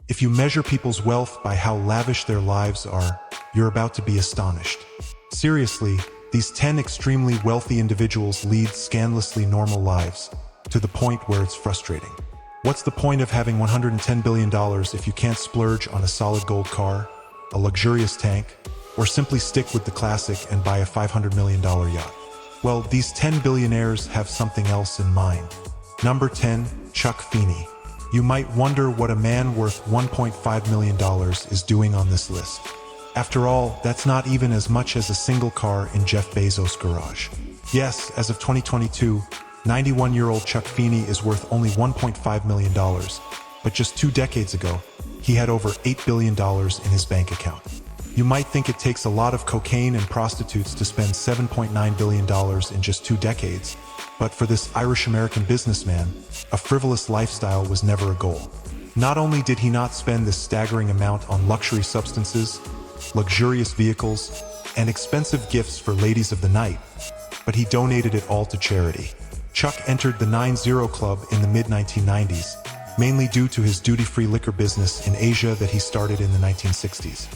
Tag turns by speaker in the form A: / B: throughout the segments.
A: If you measure people's wealth by how lavish their lives are, you're about to be astonished. Seriously, these 10 extremely wealthy individuals lead scandalously normal lives, to the point where it's frustrating. What's the point of having $110 billion if you can't splurge on a solid gold car, a luxurious tank, or simply stick with the classic and buy a $500 million yacht? Well, these 10 billionaires have something else in mind. Number 10, Chuck Feeney. You might wonder what a man worth $1.5 million is doing on this list. After all, that's not even as much as a single car in Jeff Bezos' garage. Yes, as of 2022, 91-year-old Chuck Feeney is worth only $1.5 million, but just 2 decades ago, he had over $8 billion in his bank account. You might think it takes a lot of cocaine and prostitutes to spend $7.9 billion in just 2 decades, but for this Irish-American businessman, a frivolous lifestyle was never a goal. Not only did he not spend this staggering amount on luxury substances, luxurious vehicles, and expensive gifts for ladies of the night, but he donated it all to charity. Chuck entered the 9-0 Club in the mid-1990s, mainly due to his duty-free liquor business in Asia that he started in the 1960s.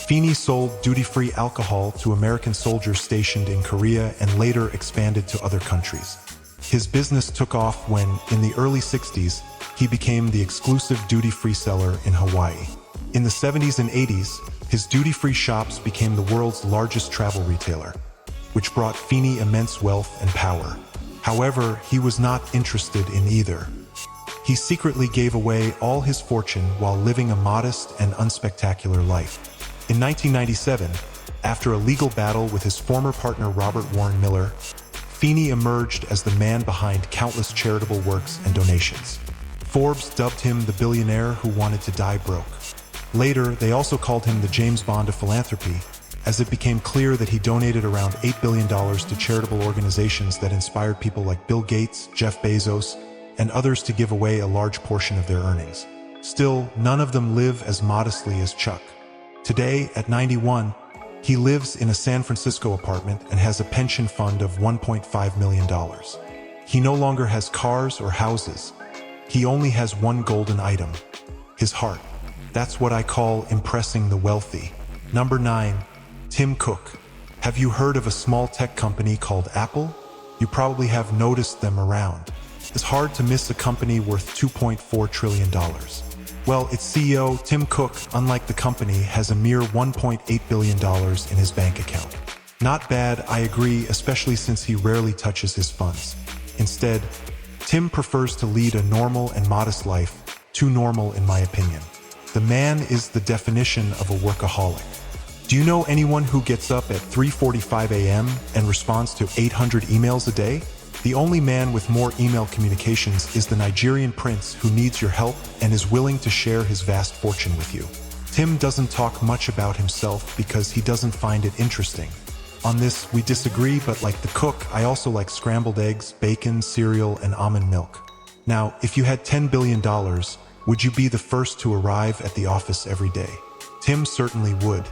A: Feeney sold duty-free alcohol to American soldiers stationed in Korea and later expanded to other countries. His business took off when, in the early 60s, he became the exclusive duty-free seller in Hawaii. In the 70s and 80s, his duty-free shops became the world's largest travel retailer, which brought Feeney immense wealth and power. However, he was not interested in either. He secretly gave away all his fortune while living a modest and unspectacular life. In 1997, after a legal battle with his former partner Robert Warren Miller, Feeney emerged as the man behind countless charitable works and donations. Forbes dubbed him the billionaire who wanted to die broke. Later, they also called him the James Bond of philanthropy, as it became clear that he donated around $8 billion to charitable organizations that inspired people like Bill Gates, Jeff Bezos, and others to give away a large portion of their earnings. Still, none of them live as modestly as Chuck. Today, at 91, he lives in a San Francisco apartment and has a pension fund of $1.5 million. He no longer has cars or houses. He only has one golden item: his heart. That's what I call impressing the wealthy. Number 9. Tim Cook. Have you heard of a small tech company called Apple? You probably have noticed them around. It's hard to miss a company worth $2.4 trillion. Well, its CEO, Tim Cook, unlike the company, has a mere $1.8 billion in his bank account. Not bad, I agree, especially since he rarely touches his funds. Instead, Tim prefers to lead a normal and modest life, too normal in my opinion. The man is the definition of a workaholic. Do you know anyone who gets up at 3:45 a.m. and responds to 800 emails a day? The only man with more email communications is the Nigerian prince who needs your help and is willing to share his vast fortune with you. Tim doesn't talk much about himself because he doesn't find it interesting. On this, we disagree, but like the cook, I also like scrambled eggs, bacon, cereal, and almond milk. Now, if you had $10 billion, would you be the first to arrive at the office every day? Tim certainly would.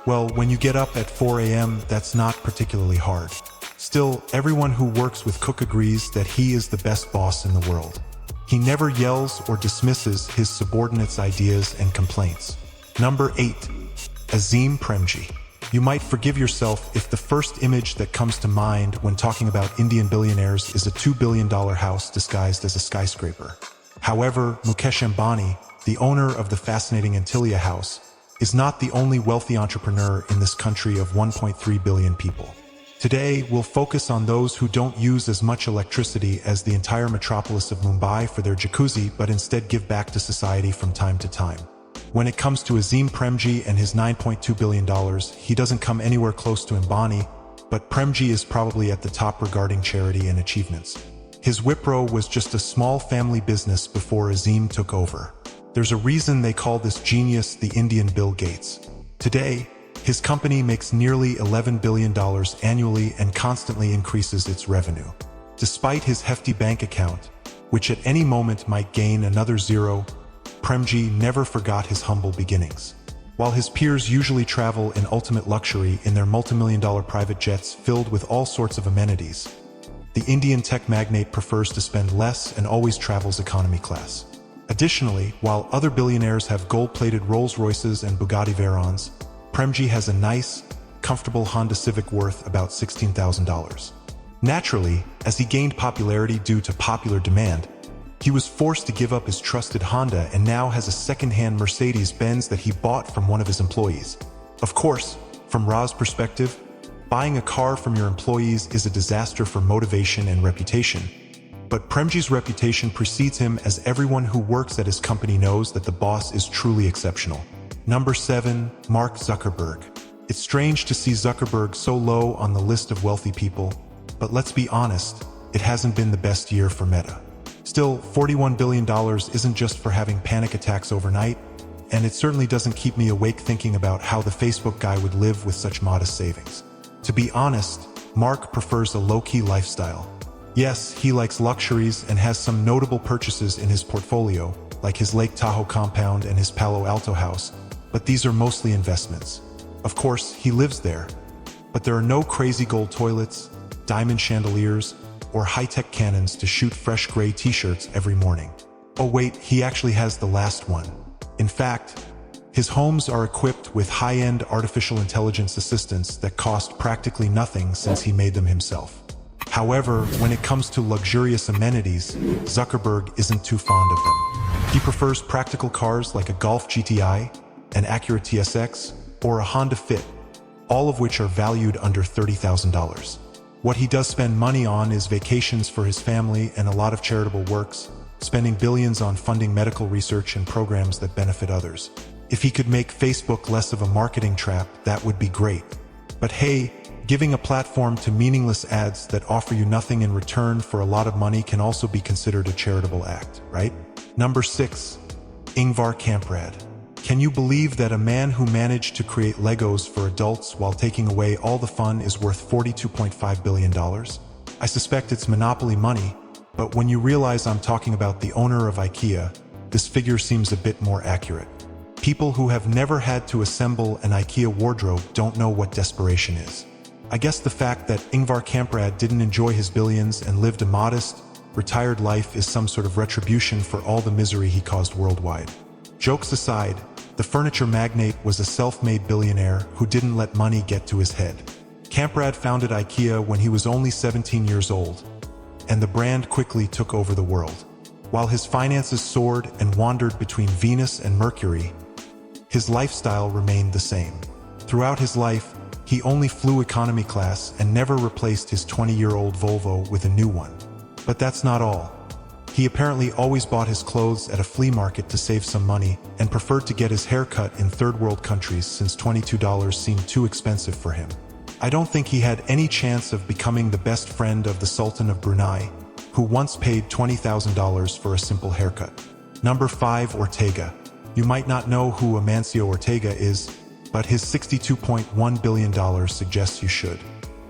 A: Well, when you get up at 4 a.m., that's not particularly hard. Still, everyone who works with Cook agrees that he is the best boss in the world. He never yells or dismisses his subordinates' ideas and complaints. Number 8. Azim Premji. You might forgive yourself if the first image that comes to mind when talking about Indian billionaires is a $2 billion house disguised as a skyscraper. However, Mukesh Ambani, the owner of the fascinating Antilia House, is not the only wealthy entrepreneur in this country of 1.3 billion people. Today, we'll focus on those who don't use as much electricity as the entire metropolis of Mumbai for their jacuzzi, but instead give back to society from time to time. When it comes to Azim Premji and his $9.2 billion, he doesn't come anywhere close to Ambani, but Premji is probably at the top regarding charity and achievements. His Wipro was just a small family business before Azim took over. There's a reason they call this genius the Indian Bill Gates. Today, his company makes nearly $11 billion annually and constantly increases its revenue. Despite his hefty bank account, which at any moment might gain another zero, Premji never forgot his humble beginnings. While his peers usually travel in ultimate luxury in their multimillion-dollar private jets filled with all sorts of amenities, the Indian tech magnate prefers to spend less and always travels economy class. Additionally, while other billionaires have gold-plated Rolls-Royces and Bugatti Veyrons, Premji has a nice, comfortable Honda Civic worth about $16,000. Naturally, as he gained popularity due to popular demand, he was forced to give up his trusted Honda and now has a second-hand Mercedes-Benz that he bought from one of his employees. Of course, from Ra's perspective, buying a car from your employees is a disaster for motivation and reputation. But Premji's reputation precedes him, as everyone who works at his company knows that the boss is truly exceptional. Number 7. Mark Zuckerberg. It's strange to see Zuckerberg so low on the list of wealthy people, but let's be honest, it hasn't been the best year for Meta. Still, $41 billion isn't just for having panic attacks overnight, and it certainly doesn't keep me awake thinking about how the Facebook guy would live with such modest savings. To be honest, Mark prefers a low-key lifestyle. Yes, he likes luxuries and has some notable purchases in his portfolio, like his Lake Tahoe compound and his Palo Alto house, but these are mostly investments. Of course, he lives there, but there are no crazy gold toilets, diamond chandeliers, or high-tech cannons to shoot fresh gray t-shirts every morning. Oh wait, he actually has the last one. In fact, his homes are equipped with high-end artificial intelligence assistants that cost practically nothing since he made them himself. However, when it comes to luxurious amenities, Zuckerberg isn't too fond of them. He prefers practical cars like a Golf GTI, an Acura TSX, or a Honda Fit, all of which are valued under $30,000. What he does spend money on is vacations for his family and a lot of charitable works, spending billions on funding medical research and programs that benefit others. If he could make Facebook less of a marketing trap, that would be great. But hey, giving a platform to meaningless ads that offer you nothing in return for a lot of money can also be considered a charitable act, right? Number 6. Ingvar Kamprad. Can you believe that a man who managed to create Legos for adults while taking away all the fun is worth $42.5 billion? I suspect it's monopoly money, but when you realize I'm talking about the owner of IKEA, this figure seems a bit more accurate. People who have never had to assemble an IKEA wardrobe don't know what desperation is. I guess the fact that Ingvar Kamprad didn't enjoy his billions and lived a modest, retired life is some sort of retribution for all the misery he caused worldwide. Jokes aside, the furniture magnate was a self-made billionaire who didn't let money get to his head. Kamprad founded IKEA when he was only 17 years old, and the brand quickly took over the world. While his finances soared and wandered between Venus and Mercury, his lifestyle remained the same. Throughout his life, he only flew economy class and never replaced his 20-year-old Volvo with a new one. But that's not all. He apparently always bought his clothes at a flea market to save some money and preferred to get his hair cut in third-world countries since $22 seemed too expensive for him. I don't think he had any chance of becoming the best friend of the Sultan of Brunei, who once paid $20,000 for a simple haircut. Number 5. Ortega. You might not know who Amancio Ortega is, but his $62.1 billion suggests you should.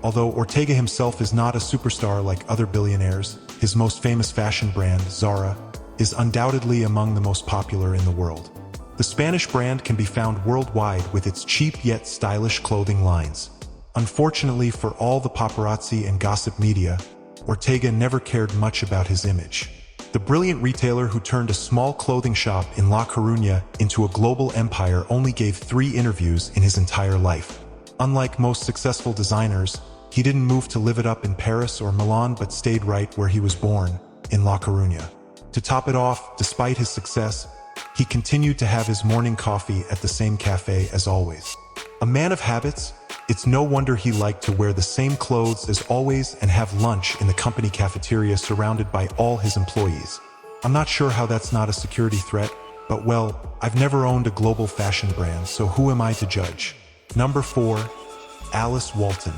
A: Although Ortega himself is not a superstar like other billionaires, his most famous fashion brand, Zara, is undoubtedly among the most popular in the world. The Spanish brand can be found worldwide with its cheap yet stylish clothing lines. Unfortunately for all the paparazzi and gossip media, Ortega never cared much about his image. The brilliant retailer who turned a small clothing shop in La Coruña into a global empire only gave 3 interviews in his entire life. Unlike most successful designers, he didn't move to live it up in Paris or Milan but stayed right where he was born, in La Coruña. To top it off, despite his success, he continued to have his morning coffee at the same cafe as always. A man of habits, it's no wonder he liked to wear the same clothes as always and have lunch in the company cafeteria surrounded by all his employees. I'm not sure how that's not a security threat, but well, I've never owned a global fashion brand, so who am I to judge? Number 4. Alice Walton.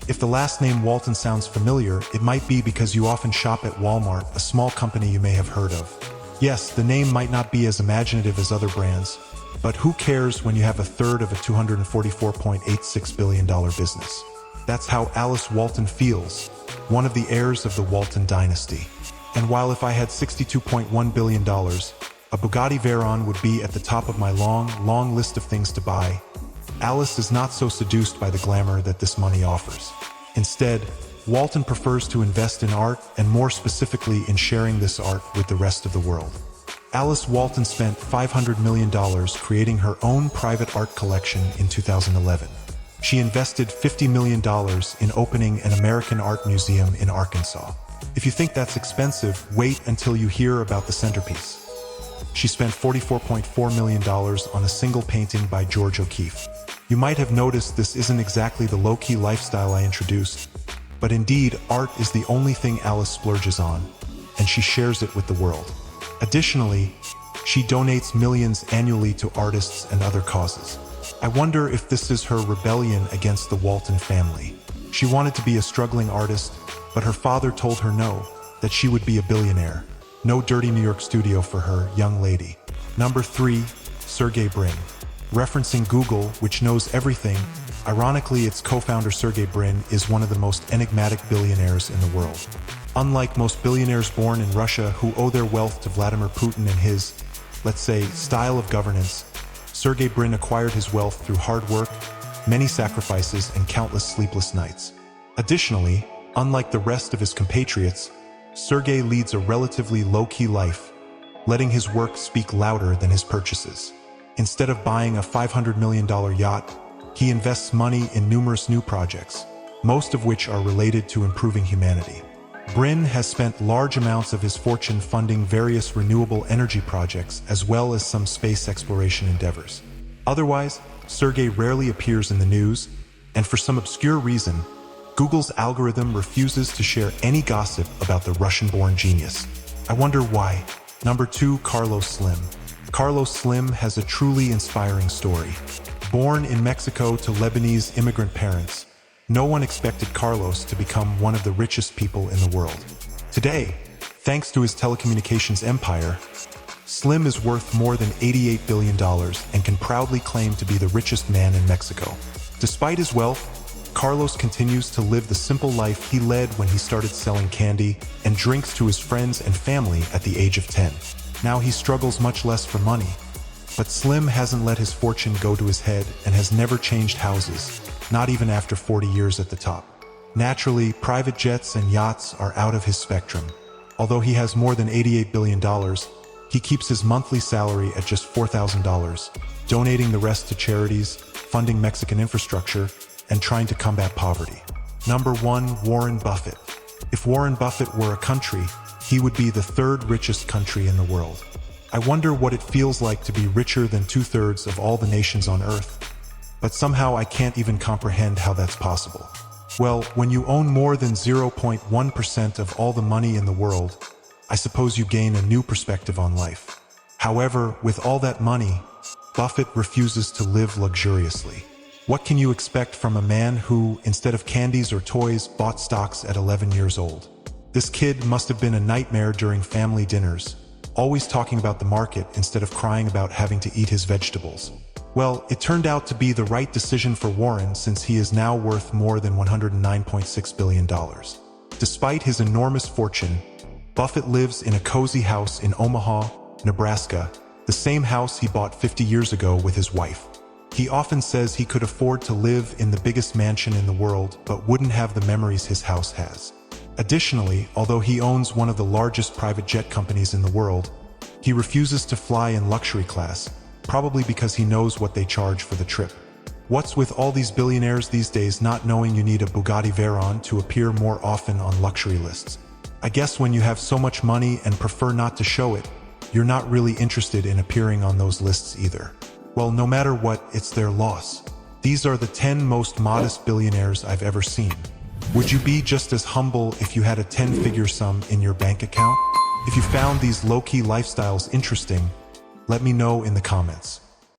A: If the last name Walton sounds familiar, it might be because you often shop at Walmart, a small company you may have heard of. Yes, the name might not be as imaginative as other brands, but who cares when you have a third of a $244.86 billion business? That's how Alice Walton feels, one of the heirs of the Walton dynasty. And while if I had $62.1 billion, a Bugatti Veyron would be at the top of my long list of things to buy, Alice is not so seduced by the glamour that this money offers. Instead, Walton prefers to invest in art and more specifically in sharing this art with the rest of the world. Alice Walton spent $500 million creating her own private art collection in 2011. She invested $50 million in opening an American art museum in Arkansas. If you think that's expensive, wait until you hear about the centerpiece. She spent $44.4 million on a single painting by George O'Keeffe. You might have noticed this isn't exactly the low-key lifestyle I introduced, but indeed, art is the only thing Alice splurges on, and she shares it with the world. Additionally, she donates millions annually to artists and other causes. I wonder if this is her rebellion against the Walton family. She wanted to be a struggling artist, but her father told her no, that she would be a billionaire. No dirty New York studio for her, young lady. Number 3, Sergey Brin. Referencing Google, which knows everything, ironically its co-founder Sergey Brin is one of the most enigmatic billionaires in the world. Unlike most billionaires born in Russia who owe their wealth to Vladimir Putin and his, let's say, style of governance, Sergey Brin acquired his wealth through hard work, many sacrifices, and countless sleepless nights. Additionally, unlike the rest of his compatriots, Sergey leads a relatively low-key life, letting his work speak louder than his purchases. Instead of buying a $500 million yacht, he invests money in numerous new projects, most of which are related to improving humanity. Brin has spent large amounts of his fortune funding various renewable energy projects as well as some space exploration endeavors. Otherwise, Sergey rarely appears in the news, and for some obscure reason, Google's algorithm refuses to share any gossip about the Russian-born genius. I wonder why. Number 2, Carlos Slim. Carlos Slim has a truly inspiring story. Born in Mexico to Lebanese immigrant parents, no one expected Carlos to become one of the richest people in the world. Today, thanks to his telecommunications empire, Slim is worth more than $88 billion and can proudly claim to be the richest man in Mexico. Despite his wealth, Carlos continues to live the simple life he led when he started selling candy and drinks to his friends and family at the age of 10. Now he struggles much less for money, but Slim hasn't let his fortune go to his head and has never changed houses, not even after 40 years at the top. Naturally, private jets and yachts are out of his spectrum. Although he has more than $88 billion, he keeps his monthly salary at just $4,000, donating the rest to charities, funding Mexican infrastructure, and trying to combat poverty. Number 1, Warren Buffett. If Warren Buffett were a country, he would be the 3rd richest country in the world. I wonder what it feels like to be richer than 2/3 of all the nations on Earth, but somehow I can't even comprehend how that's possible. Well, when you own more than 0.1% of all the money in the world, I suppose you gain a new perspective on life. However, with all that money, Buffett refuses to live luxuriously. What can you expect from a man who, instead of candies or toys, bought stocks at 11 years old? This kid must have been a nightmare during family dinners, always talking about the market instead of crying about having to eat his vegetables. Well, it turned out to be the right decision for Warren since he is now worth more than $109.6 billion. Despite his enormous fortune, Buffett lives in a cozy house in Omaha, Nebraska, the same house he bought 50 years ago with his wife. He often says he could afford to live in the biggest mansion in the world but wouldn't have the memories his house has. Additionally, although he owns one of the largest private jet companies in the world, he refuses to fly in luxury class, probably because he knows what they charge for the trip. What's with all these billionaires these days not knowing you need a Bugatti Veyron to appear more often on luxury lists? I guess when you have so much money and prefer not to show it, you're not really interested in appearing on those lists either. Well, no matter what, it's their loss. These are the 10 most modest billionaires I've ever seen. Would you be just as humble if you had a 10-figure sum in your bank account? If you found these low-key lifestyles interesting, let me know in the comments.